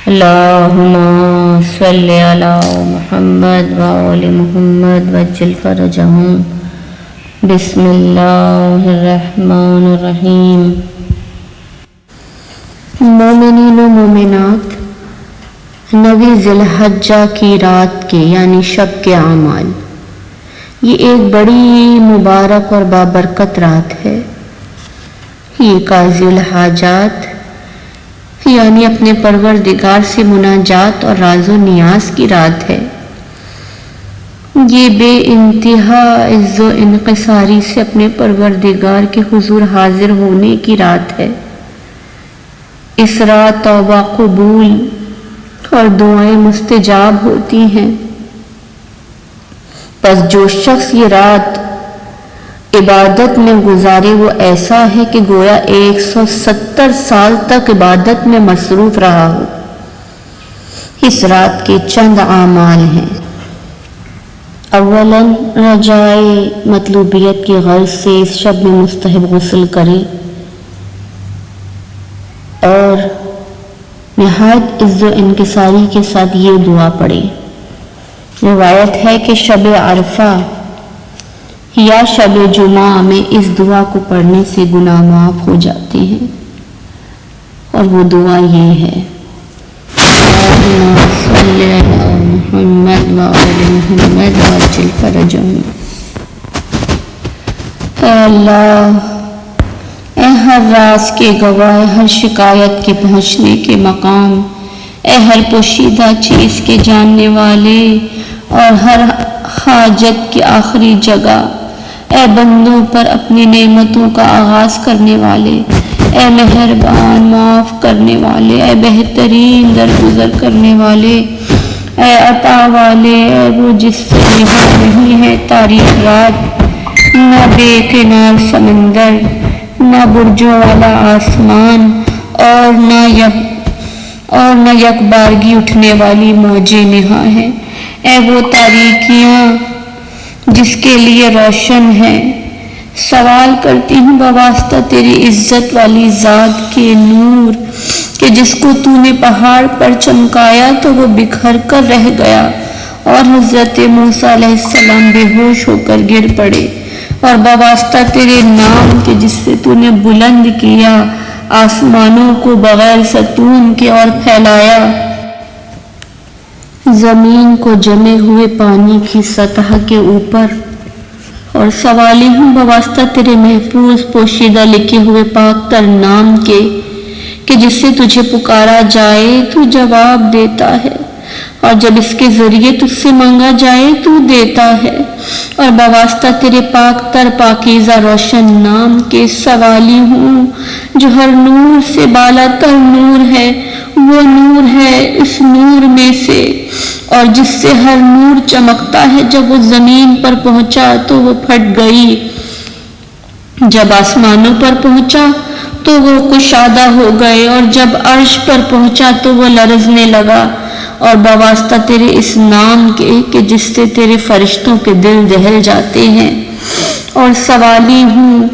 اللہم صلی علی محمد وآل محمد وعجل فرجہم۔ بسم اللہ الرحمن الرحیم۔ مومنین و مومنات، 9 ذی الحجہ کی رات کے یعنی شب کے اعمال، یہ ایک بڑی مبارک اور بابرکت رات ہے۔ یہ قاضی الحاجات یعنی اپنے پروردگار سے مناجات اور راز و نیاز کی رات ہے۔ یہ بے انتہا عز و انکساری سے اپنے پروردگار کے حضور حاضر ہونے کی رات ہے۔ اس رات توبہ قبول اور دعائیں مستجاب ہوتی ہیں۔ پس جو شخص یہ رات عبادت میں گزارے وہ ایسا ہے کہ گویا 170 سال تک عبادت میں مصروف رہا ہو۔ اس رات کے چند اعمال ہیں۔ اولاً رجائے مطلوبیت کی غرض سے اس شب میں مستحب غسل کرے اور نہایت عز و انکساری کے ساتھ یہ دعا پڑھے۔ روایت ہے کہ شب عرفہ یا شب جمعہ میں اس دعا کو پڑھنے سے گناہ معاف ہو جاتے ہیں، اور وہ دعا یہ ہے: اللہم صلی علی محمد وآل محمد وعجل فرجہم۔ اے اللہ، اے ہر راز کے گواہ، ہر شکایت کے پہنچنے کے مقام، اے ہر پوشیدہ چیز کے جاننے والے اور ہر حاجت کی آخری جگہ، اے بندوں پر اپنی نعمتوں کا آغاز کرنے والے، اے مہربان معاف کرنے والے، اے بہترین درگزر کرنے والے، اے عطا والے، اے وہ جس سے نہا نہیں ہے تاریک رات، نہ بے کنار سمندر، نہ برجوں والا آسمان، اور نہ یک بارگی اٹھنے والی موجیں نہا ہیں، اے وہ تاریکیاں جس کے لیے روشن ہے۔ سوال کرتی ہوں بواسطہ تیری عزت والی ذات کے نور کہ جس کو تو نے پہاڑ پر چمکایا تو وہ بکھر کر رہ گیا، اور حضرت موسیٰ علیہ السلام بے ہوش ہو کر گر پڑے، اور بواسطہ تیرے نام کہ جس سے تو نے بلند کیا آسمانوں کو بغیر ستون کے اور پھیلایا زمین کو جمے ہوئے پانی کی سطح کے اوپر، اور سوالی ہوں بواسطہ تیرے محفوظ پوشیدہ لکھے ہوئے پاک تر نام کے کہ جس سے تجھے پکارا جائے تو جواب دیتا ہے، اور جب اس کے ذریعے تجھ سے مانگا جائے تو دیتا ہے، اور بواسطہ تیرے پاک تر پاکیزہ روشن نام کے سوالی ہوں جو ہر نور سے بالا تر نور ہے، وہ نور ہے اس نور میں سے، اور جس سے ہر نور چمکتا ہے۔ جب وہ زمین پر پہنچا تو وہ پھٹ گئی، جب آسمانوں پر پہنچا تو وہ کشادہ ہو گئے، اور جب عرش پر پہنچا تو وہ لرزنے لگا، اور بواسطہ تیرے اس نام کے کہ جس سے تیرے فرشتوں کے دل دہل جاتے ہیں، اور سوالی ہوں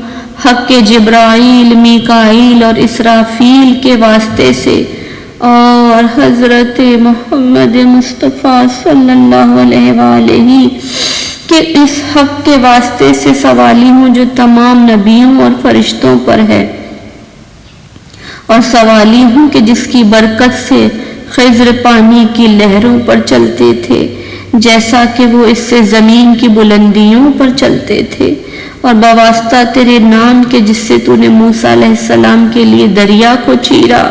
حق کے جبرائیل، میکائیل اور اسرافیل کے واسطے سے، اور حضرت محمد مصطفیٰ صلی اللہ علیہ وآلہ کہ اس حق کے واسطے سے سوالی ہوں جو تمام نبیوں اور فرشتوں پر ہے، اور سوالی ہوں کہ جس کی برکت سے خضر پانی کی لہروں پر چلتے تھے جیسا کہ وہ اس سے زمین کی بلندیوں پر چلتے تھے، اور بواسطہ تیرے نام کے جس سے تو نے موسیٰ علیہ السلام کے لیے دریا کو چیرا،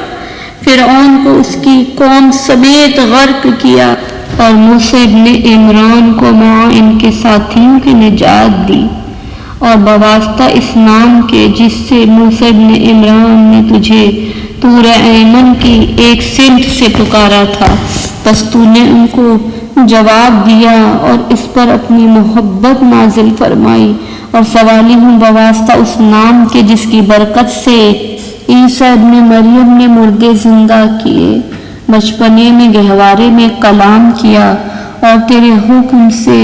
فرعون کو اس کی قوم سمیت غرق کیا، اور موسیٰ ابن عمران کو مع ان کے ساتھیوں کی نجات دی، اور بواسطہ اس نام کے جس سے موسیٰ ابن عمران نے تجھے طور ایمن کی ایک سمت سے پکارا تھا، پس تو نے ان کو جواب دیا اور اس پر اپنی محبت نازل فرمائی، اور سوالی ہوں بواسطہ اس نام کے جس کی برکت سے عیسیٰ ابن مریم نے مردے زندہ کیے، بچپنے میں گہوارے میں کلام کیا، اور تیرے حکم سے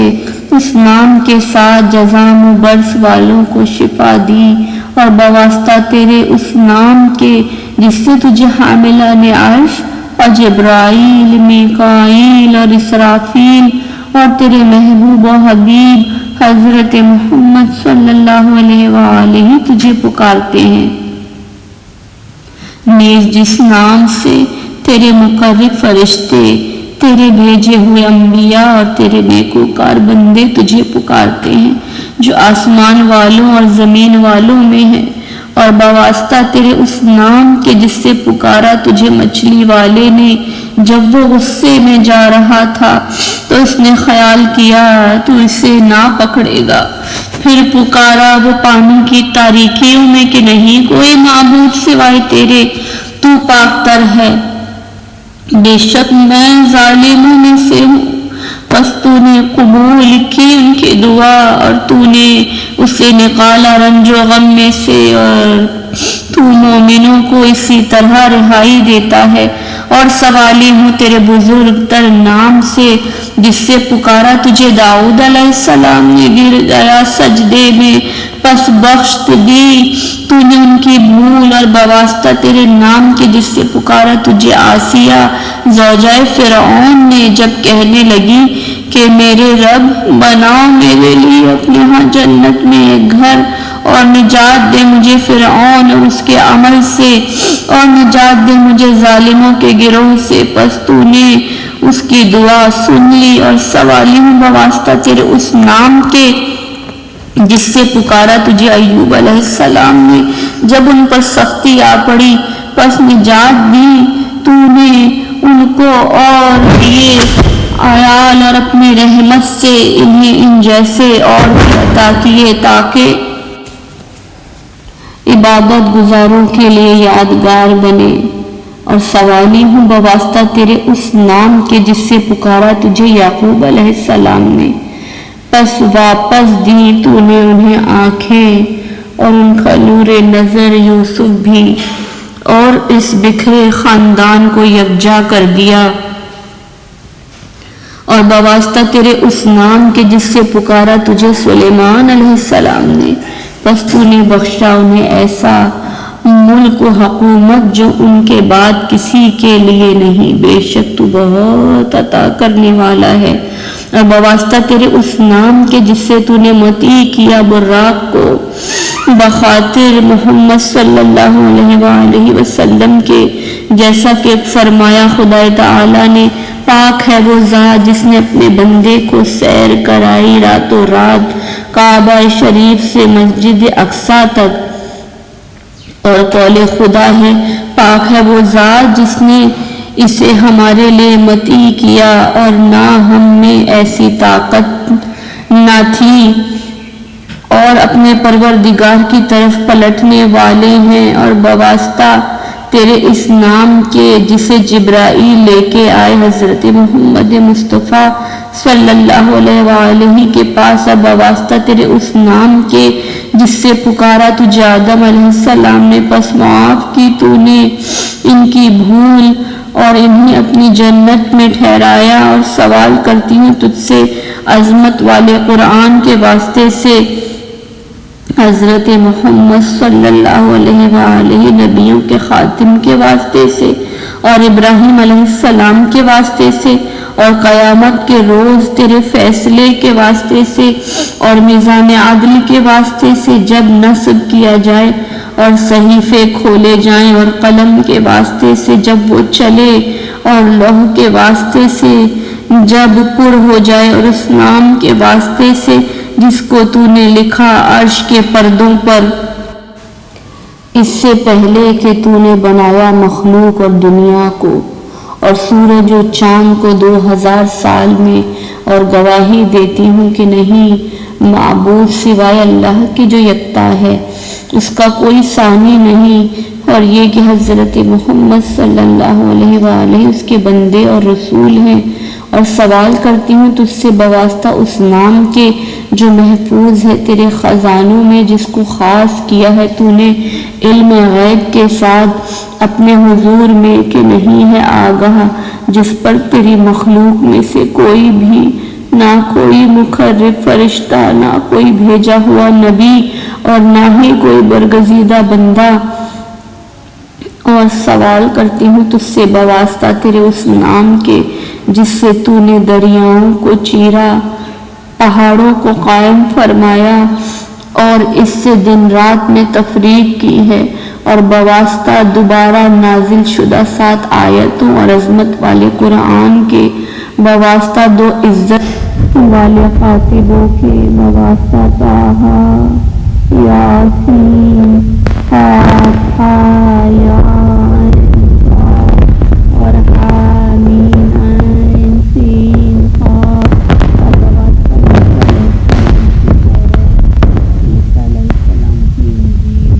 اس نام کے ساتھ جذام و برس والوں کو شفا دی، اور بواسطہ تیرے اس نام کے جس سے تجھے حاملہ نے عرش اور جبرائیل، میکائیل اور اسرافیل اور تیرے محبوب و حبیب حضرت محمد صلی اللہ علیہ وآلہ تجھے پکارتے ہیں۔ نیز جس نام سے تیرے مقرب فرشتے، تیرے بھیجے ہوئے انبیاء اور تیرے نیکوکار بندے تجھے پکارتے ہیں، جو آسمان والوں اور زمین والوں میں ہے، اور بواسطہ تیرے اس نام کے جس سے پکارا تجھے مچھلی والے نے جب وہ غصے میں جا رہا تھا تو اس نے خیال کیا تو اسے نہ پکڑے گا، پھر پکارا وہ پانی کی تاریکیوں میں کہ نہیں کوئی معبود سوائے تیرے، تو پاک تر ہے، بے شک میں ظالموں میں سے ہوں۔ پس تو نے قبول کی ان کی دعا اور تو نے اسے نکالا رنج و غم میں سے، اور تو مومنوں کو اسی طرح رہائی دیتا ہے۔ اور سوالی ہوں تیرے بزرگ تر نام سے جس سے پکارا تجھے داؤد علیہ السلام نے گر گیا سجدے میں، پس بخش دی تو نے ان کی بھول، اور بواسطہ تیرے نام کے جس سے پکارا تجھے آسیہ زوجہ فرعون نے جب کہنے لگی کہ میرے رب بناؤ میرے لیے اپنے ہاں جنت میں ایک گھر، اور نجات دے مجھے فرعون اور اس کے عمل سے، اور نجات دے مجھے ظالموں کے گروہ سے، پس تو نے اس کی دعا سن لی۔ اور سوالی ہوں بواسطہ تیرے اس نام کے جس سے پکارا تجھے ایوب علیہ السلام نے جب ان پر سختی آ پڑی، پس نجات دی تو نے ان کو اور یہ عیال، اور اپنی رحمت سے انہیں ان جیسے اور بھی عطا کیے تاکہ عبادت گزاروں کے لیے یادگار بنے۔ اور سوالی ہوں بواسطہ تیرے اس نام کے جس سے پکارا تجھے یعقوب علیہ السلام نے، پس واپس دی تو نے انہیں آنکھیں اور ان کا نور نظر یوسف بھی، اور اس بکھرے خاندان کو یکجا کر دیا۔ اور بواسطہ تیرے اس نام کے جس سے پکارا تجھے سلیمان علیہ السلام نے، پس تو نے بخشا انہیں ایسا ملک و حکومت جو ان کے بعد کسی کے لیے نہیں، بے شک تو بہت عطا کرنے والا ہے۔ اور بواسطہ تیرے اس نام کے جس سے تو نے مطیع کیا براق کو بخاطر محمد صلی اللہ علیہ وآلہ وسلم کے، جیسا کہ فرمایا خدا تعالی نے پاک ہے وہ ذات جس نے اپنے بندے کو سیر کرائی راتوں رات کعبہ شریف سے مسجد اقصیٰ تک، اور قول خدا ہے پاک ہے وہ ذات جس نے اسے ہمارے لیے مطیع کیا، اور نہ ہم میں ایسی طاقت نہ تھی، اور اپنے پروردگار کی طرف پلٹنے والے ہیں۔ اور بواسطہ تیرے اس نام کے جسے جبرائیل لے کے آئے حضرت محمد مصطفیٰ صلی اللہ علیہ وآلہ کے پاس، اور بواسطہ تیرے اس نام کے جس سے پکارا تجھے آدم علیہ السلام نے، پس معاف کی تو نے ان کی بھول اور انہیں اپنی جنت میں ٹھہرایا۔ اور سوال کرتی ہوں تجھ سے عظمت والے قرآن کے واسطے سے، حضرت محمد صلی اللہ علیہ وآلہ نبیوں کے خاتم کے واسطے سے، اور ابراہیم علیہ السلام کے واسطے سے، اور قیامت کے روز تیرے فیصلے کے واسطے سے، اور میزان عدل کے واسطے سے جب نصب کیا جائے اور صحیفے کھولے جائیں، اور قلم کے واسطے سے جب وہ چلے، اور لوح کے واسطے سے جب پر ہو جائے، اور اس نام کے واسطے سے جس کو تو نے لکھا عرش کے پردوں پر، اس سے پہلے کہ تو نے بنایا مخلوق اور دنیا کو، اور سورج و چاند کو 2000 سال میں، اور گواہی دیتی ہوں کہ نہیں معبود سوائے اللہ کے جو یکتا ہے، اس کا کوئی ثانی نہیں، اور یہ کہ حضرت محمد صلی اللہ علیہ وآلہ اس کے بندے اور رسول ہیں۔ اور سوال کرتی ہوں تجھ سے بواسطہ اس نام کے جو محفوظ ہے تیرے خزانوں میں، جس کو خاص کیا ہے تو نے علم غیب کے ساتھ اپنے حضور میں، کہ نہیں ہے آگاہ جس پر تیری مخلوق میں سے کوئی بھی، نہ کوئی مقرب فرشتہ، نہ کوئی بھیجا ہوا نبی، اور نہ ہی کوئی برگزیدہ بندہ، اور سوال کرتی ہوں تجھ سے بواسطہ تیرے اس نام کے جس سے تو نے دریاؤں کو چیرا، پہاڑوں کو قائم فرمایا اور اس سے دن رات میں تفریق کی ہے، اور بواسطہ دوبارہ نازل شدہ 7 آیتوں اور عظمت والے قرآن کے، بواسطہ 2 عزت والے خاطبوں کے، بواسطہ طٰہٰ، یاسین، ہا یا اور حامیم عین سین قاف، اور بواسطہ عیسیٰ علیہ السلام کی انجیل،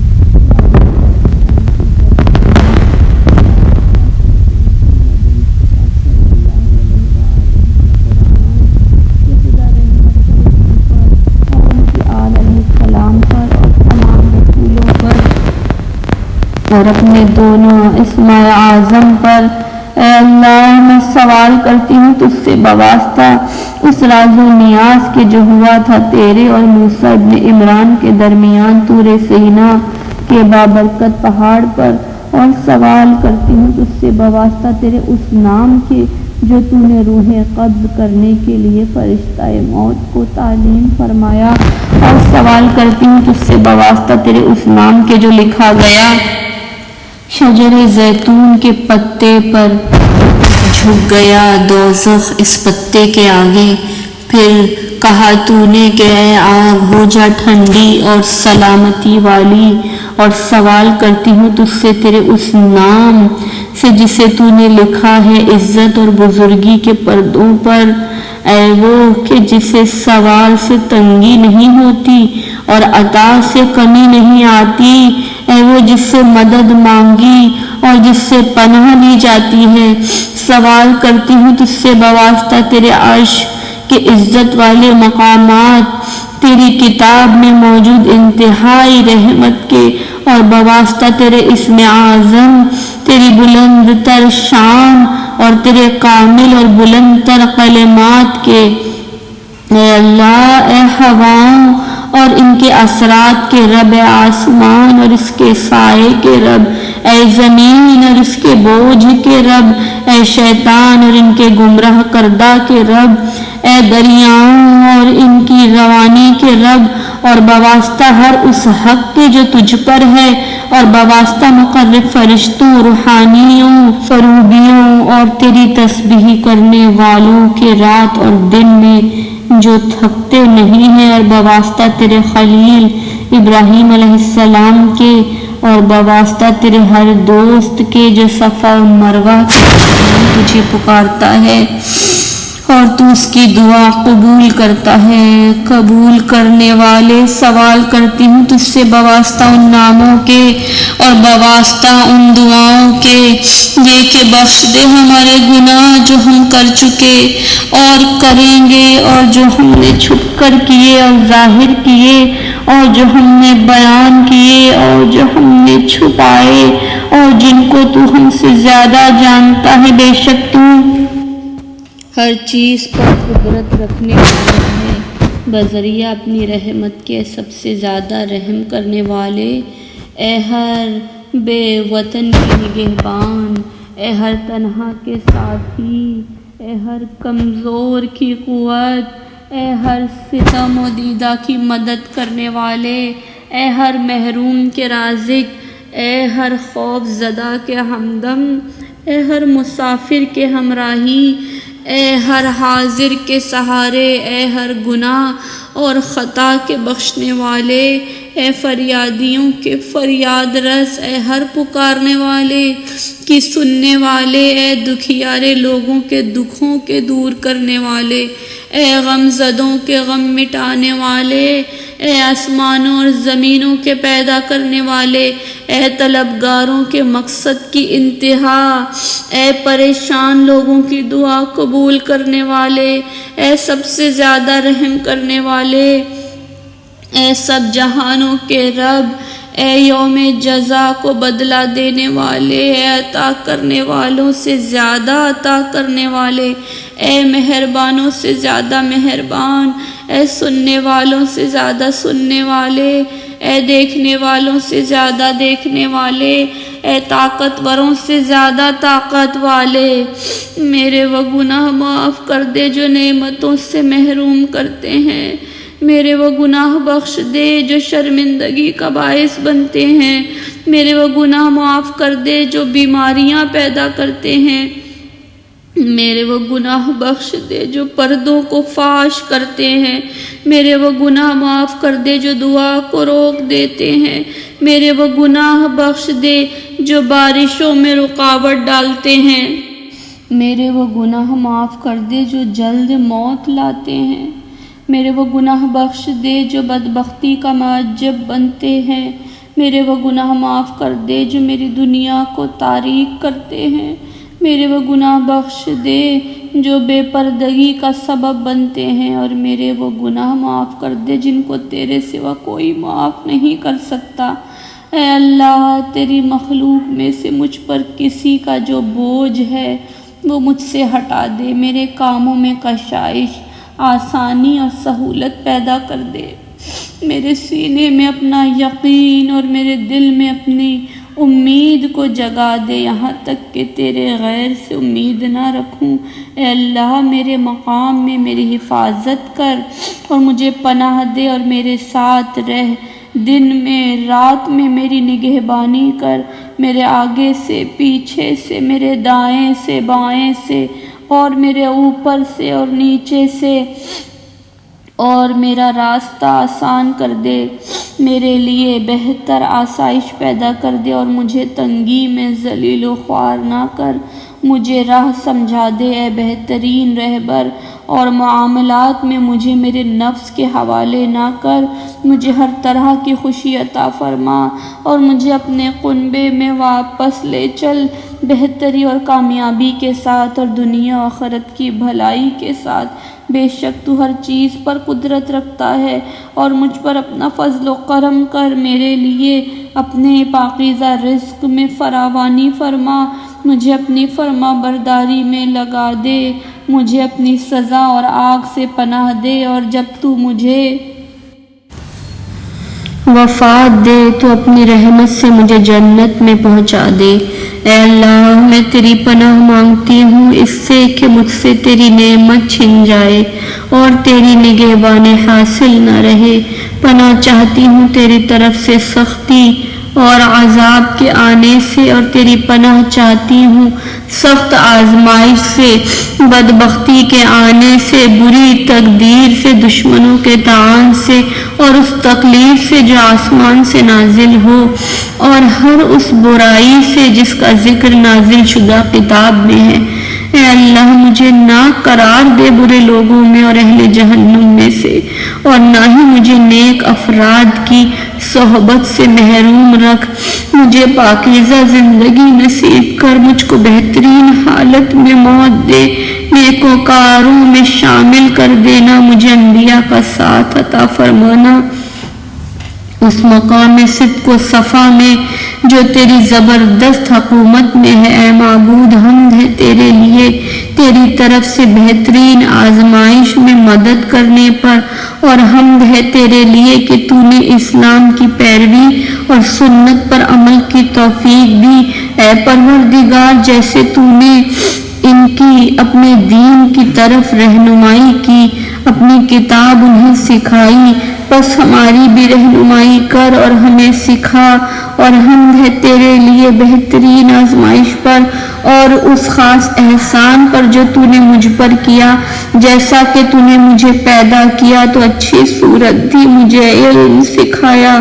اور اپنے دونوں اسماء اعظم پر۔ اے اللہ، میں سوال کرتی ہوں تجھ سے بواسطہ اس راز و نیاز کے جو ہوا تھا تیرے اور موسیٰ ابن عمران کے درمیان طور سینا کے بابرکت پہاڑ پر، اور سوال کرتی ہوں تجھ سے بواسطہ تیرے اس نام کے جو تو نے روح قبض کرنے کے لیے فرشتہ موت کو تعلیم فرمایا، اور سوال کرتی ہوں تجھ سے بواسطہ تیرے اس نام کے جو لکھا گیا شجر زیتون کے پتے پر، جھک گیا دوزخ اس پتے کے آگے، پھر کہا تو نے کہ اے آگ ہو جا ٹھنڈی اور سلامتی والی، اور سوال کرتی ہوں تجھ سے تیرے اس نام سے جسے تو نے لکھا ہے عزت اور بزرگی کے پردوں پر، اے وہ کہ جسے سوال سے تنگی نہیں ہوتی اور عطا سے کمی نہیں آتی، اے وہ جس سے مدد مانگی اور جس سے پناہ لی جاتی ہے، سوال کرتی ہوں تجھ سے بواسطہ تیرے عرش کے عزت والے مقامات، تیری کتاب میں موجود انتہائی رحمت کے، اور بواسطہ تیرے اسم اعظم، تیری بلند تر شان اور تیرے کامل اور بلند تر کلمات کے، اے اللہ، اے ہواؤں اور ان کے اثرات کے رب، اے آسمان اور اس کے سائے کے رب، اے زمین اور اس کے بوجھ کے رب، اے شیطان اور ان کے گمراہ کردہ کے رب، اے دریاؤں اور ان کی روانی کے رب، اور بواسطہ ہر اس حق کے جو تجھ پر ہے، اور بواسطہ مقرب فرشتوں، روحانیوں، کروبیوں اور تیری تسبیح کرنے والوں کے رات اور دن میں جو تھکتے نہیں ہیں، اور بواسطہ تیرے خلیل ابراہیم علیہ السلام کے، اور بواسطہ تیرے ہر دوست کے جو صفا و مروہ تجھے پکارتا ہے اور تو اس کی دعا قبول کرتا ہے۔ قبول کرنے والے، سوال کرتی ہوں تجھ سے بواسطہ ان ناموں کے اور بواسطہ ان دعاؤں کے، یہ کہ بخش دے ہمارے گناہ جو ہم کر چکے اور کریں گے، اور جو ہم نے چھپ کر کیے اور ظاہر کیے، اور جو ہم نے بیان کیے اور جو ہم نے چھپائے، اور جن کو تو ہم سے زیادہ جانتا ہے، بے شک تو ہر چیز پر قدرت رکھنے والا ہے۔ بذریعہ اپنی رحمت کے سب سے زیادہ رحم کرنے والے، اے ہر بے وطن کے نگہبان، اے ہر تنہا کے ساتھی، اے ہر کمزور کی قوت، اے ہر ستم و دیدہ کی مدد کرنے والے، اے ہر محروم کے رازق، اے ہر خوف زدہ کے ہمدم، اے ہر مسافر کے ہمراہی، اے ہر حاضر کے سہارے، اے ہر گناہ اور خطا کے بخشنے والے، اے فریادیوں کے فریاد رس، اے ہر پکارنے والے کی سننے والے، اے دکھیارے لوگوں کے دکھوں کے دور کرنے والے، اے غم زدوں کے غم مٹانے والے، اے آسمانوں اور زمینوں کے پیدا کرنے والے، اے طلبگاروں کے مقصد کی انتہا، اے پریشان لوگوں کی دعا قبول کرنے والے، اے سب سے زیادہ رحم کرنے والے، اے سب جہانوں کے رب، اے یوم جزا کو بدلہ دینے والے، اے عطا کرنے والوں سے زیادہ عطا کرنے والے، اے مہربانوں سے زیادہ مہربان، اے سننے والوں سے زیادہ سننے والے، اے دیکھنے والوں سے زیادہ دیکھنے والے، اے طاقتوروں سے زیادہ طاقت والے، میرے وہ گناہ معاف کر دے جو نعمتوں سے محروم کرتے ہیں، میرے وہ گناہ بخش دے جو شرمندگی کا باعث بنتے ہیں، میرے وہ گناہ معاف کر دے جو بیماریاں پیدا کرتے ہیں، میرے وہ گناہ بخش دے جو پردوں کو فاش کرتے ہیں، میرے وہ گناہ معاف کر دے جو دعا کو روک دیتے ہیں، میرے وہ گناہ بخش دے جو بارشوں میں رکاوٹ ڈالتے ہیں، میرے وہ گناہ معاف کر دے جو جلد موت لاتے ہیں، میرے وہ گناہ بخش دے جو بدبختی کا معجب بنتے ہیں، میرے وہ گناہ معاف کر دے جو میری دنیا کو تاریک کرتے ہیں، میرے وہ گناہ بخش دے جو بے پردگی کا سبب بنتے ہیں، اور میرے وہ گناہ معاف کر دے جن کو تیرے سوا کوئی معاف نہیں کر سکتا۔ اے اللہ، تیری مخلوق میں سے مجھ پر کسی کا جو بوجھ ہے وہ مجھ سے ہٹا دے، میرے کاموں میں کشائش، آسانی اور سہولت پیدا کر دے، میرے سینے میں اپنا یقین اور میرے دل میں اپنی امید کو جگا دے، یہاں تک کہ تیرے غیر سے امید نہ رکھوں۔ اے اللہ، میرے مقام میں میری حفاظت کر اور مجھے پناہ دے اور میرے ساتھ رہ، دن میں رات میں میری نگہبانی کر، میرے آگے سے پیچھے سے، میرے دائیں سے بائیں سے، اور میرے اوپر سے اور نیچے سے، اور میرا راستہ آسان کر دے، میرے لیے بہتر آسائش پیدا کر دے، اور مجھے تنگی میں ذلیل و خوار نہ کر، مجھے راہ سمجھا دے اے بہترین رہبر، اور معاملات میں مجھے میرے نفس کے حوالے نہ کر، مجھے ہر طرح کی خوشی عطا فرما اور مجھے اپنے کنبے میں واپس لے چل، بہتری اور کامیابی کے ساتھ اور دنیا و آخرت کی بھلائی کے ساتھ۔ بے شک تو ہر چیز پر قدرت رکھتا ہے، اور مجھ پر اپنا فضل و کرم کر، میرے لیے اپنے پاکیزہ رزق میں فراوانی فرما، مجھے اپنی فرما برداری میں لگا دے، مجھے اپنی سزا اور آگ سے پناہ دے، اور جب تو مجھے وفات دے تو اپنی رحمت سے مجھے جنت میں پہنچا دے۔ اے اللہ، میں تیری پناہ مانگتی ہوں اس سے کہ مجھ سے تیری نعمت چھن جائے اور تیری نگہبانی حاصل نہ رہے۔ پناہ چاہتی ہوں تیری طرف سے سختی اور عذاب کے آنے سے، اور تیری پناہ چاہتی ہوں سخت آزمائش سے، بدبختی کے آنے سے، بری تقدیر سے، دشمنوں کے طعن سے، اور اس تکلیف سے جو آسمان سے نازل ہو، اور ہر اس برائی سے جس کا ذکر نازل شدہ کتاب میں ہے۔ اے اللہ، مجھے نہ قرار دے برے لوگوں میں اور اہل جہنم میں سے، اور نہ ہی مجھے نیک افراد کی صحبت سے محروم رکھ، مجھے پاکیزہ زندگی نصیب کر، مجھ کو بہترین حالت میں موت دے، نیکوکاروں میں شامل کر دینا، مجھے انبیاء کا ساتھ عطا فرمانا، اس مقام صدق و صفا میں جو تیری زبردست حکومت میں ہے۔ اے معبود، حمد ہے تیرے لیے تیری طرف سے بہترین آزمائش میں مدد کرنے پر، اور حمد ہے تیرے لیے کہ تو نے اسلام کی پیروی اور سنت پر عمل کی توفیق دی۔ اے پروردگار، جیسے تو نے ان کی اپنے دین کی طرف رہنمائی کی، اپنی کتاب انہیں سکھائی، بس ہماری بھی رہنمائی کر اور ہمیں سکھا، اور حمد ہے تیرے لیے بہترین آزمائش پر اور اس خاص احسان پر جو تو نے مجھ پر کیا۔ جیسا کہ تو نے مجھے پیدا کیا تو اچھی صورت دی، مجھے علم سکھایا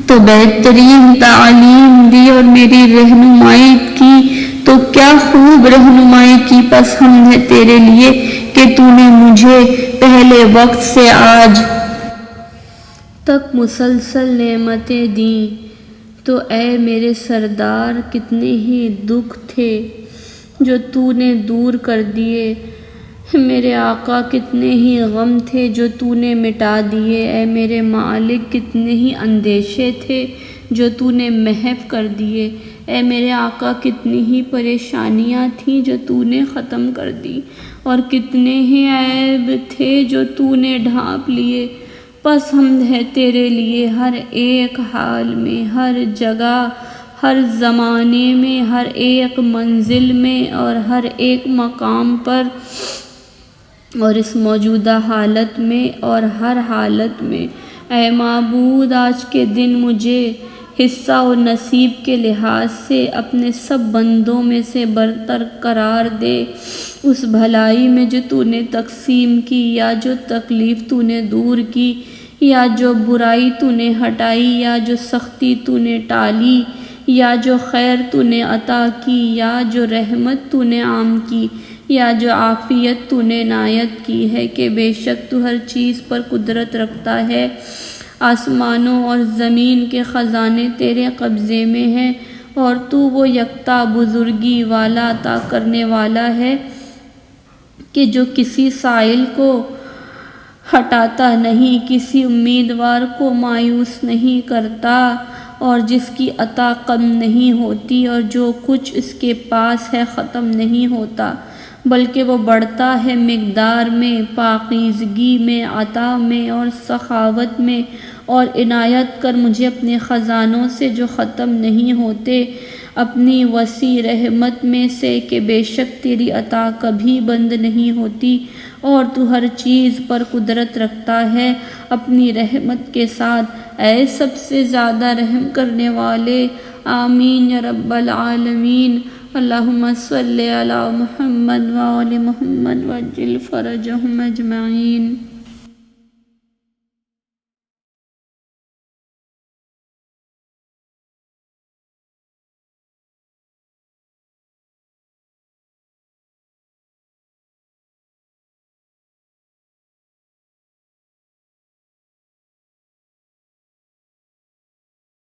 تو بہترین تعلیم دی، اور میری رہنمائی کی تو کیا خوب رہنمائی کی۔ پس حمد ہے تیرے لیے کہ تو نے مجھے پہلے وقت سے آج تک مسلسل نعمتیں دیں، تو اے میرے سردار، کتنے ہی دکھ تھے جو تو نے دور کر دیے، میرے آقا کتنے ہی غم تھے جو تو نے مٹا دیے، اے میرے مالک کتنے ہی اندیشے تھے جو تو نے محو کر دیے، اے میرے آقا کتنی ہی پریشانیاں تھیں جو تو نے ختم کر دی، اور کتنے ہی عیب تھے جو تو نے ڈھانپ لیے۔ پس حمد ہے تیرے لیے ہر ایک حال میں، ہر جگہ، ہر زمانے میں، ہر ایک منزل میں اور ہر ایک مقام پر، اور اس موجودہ حالت میں اور ہر حالت میں۔ اے معبود، آج کے دن مجھے حصہ و نصیب کے لحاظ سے اپنے سب بندوں میں سے برتر قرار دے۔ اس بھلائی میں جو تو نے تقسیم کی، یا جو تکلیف تو نے دور کی، یا جو برائی تو نے ہٹائی، یا جو سختی تو نے ٹالی، یا جو خیر تو نے عطا کی، یا جو رحمت تو نے عام کی، یا جو عافیت تو نے عنایت کی ہے، کہ بے شک تو ہر چیز پر قدرت رکھتا ہے۔ آسمانوں اور زمین کے خزانے تیرے قبضے میں ہیں، اور تو وہ یکتا بزرگی والا عطا کرنے والا ہے کہ جو کسی سائل کو ہٹاتا نہیں، کسی امیدوار کو مایوس نہیں کرتا، اور جس کی عطا کم نہیں ہوتی، اور جو کچھ اس کے پاس ہے ختم نہیں ہوتا، بلکہ وہ بڑھتا ہے مقدار میں، پاکیزگی میں، عطا میں اور سخاوت میں۔ اور عنایت کر مجھے اپنے خزانوں سے جو ختم نہیں ہوتے، اپنی وسیع رحمت میں سے، کہ بے شک تیری عطا کبھی بند نہیں ہوتی، اور تو ہر چیز پر قدرت رکھتا ہے اپنی رحمت کے ساتھ، اے سب سے زیادہ رحم کرنے والے۔ آمین یا رب العالمین۔ اللہم صلی علی محمد وآل محمد وعجل فرجہم اجمعین۔